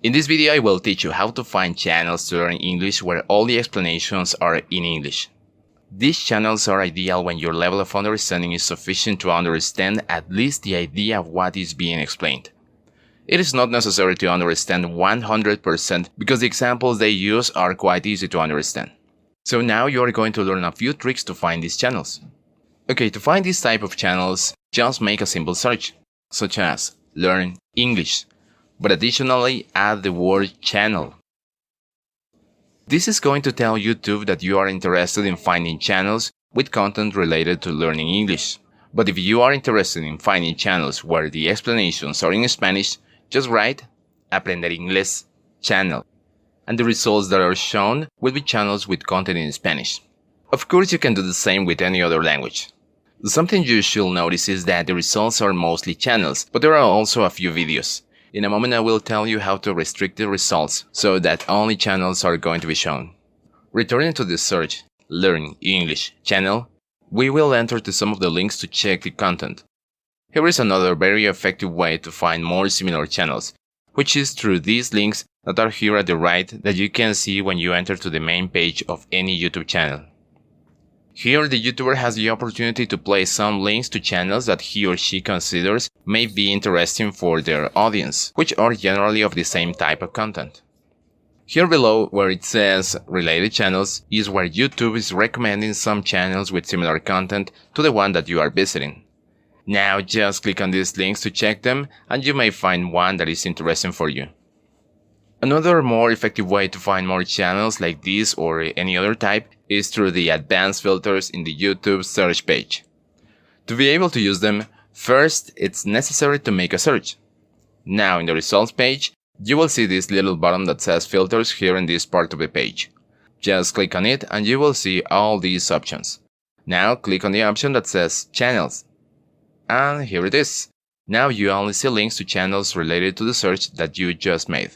In this video I will teach you how to find channels to learn English where all the explanations are in English. These channels are ideal when your level of understanding is sufficient to understand at least the idea of what is being explained. It is not necessary to understand 100% because the examples they use are quite easy to understand. So now you are going to learn a few tricks to find these channels. Okay, to find this type of channels, just make a simple search, such as Learn English, but additionally add the word channel. This is going to tell YouTube that you are interested in finding channels with content related to learning English. But if you are interested in finding channels where the explanations are in Spanish, just write Aprender Inglés channel, and the results that are shown will be channels with content in Spanish. Of course, you can do the same with any other language. Something you should notice is that the results are mostly channels, but there are also a few videos. In a moment I will tell you how to restrict the results so that only channels are going to be shown. Returning to the search Learn English channel, we will enter to some of the links to check the content. Here is another very effective way to find more similar channels, which is through these links that are here at the right that you can see when you enter to the main page of any YouTube channel. Here the YouTuber has the opportunity to place some links to channels that he or she considers may be interesting for their audience, which are generally of the same type of content. Here below, where it says Related Channels, is where YouTube is recommending some channels with similar content to the one that you are visiting. Now just click on these links to check them and you may find one that is interesting for you. Another more effective way to find more channels like this or any other type is through the advanced filters in the YouTube search page. To be able to use them, first it's necessary to make a search. Now in the results page, you will see this little button that says filters here in this part of the page. Just click on it and you will see all these options. Now click on the option that says channels. And here it is. Now you only see links to channels related to the search that you just made.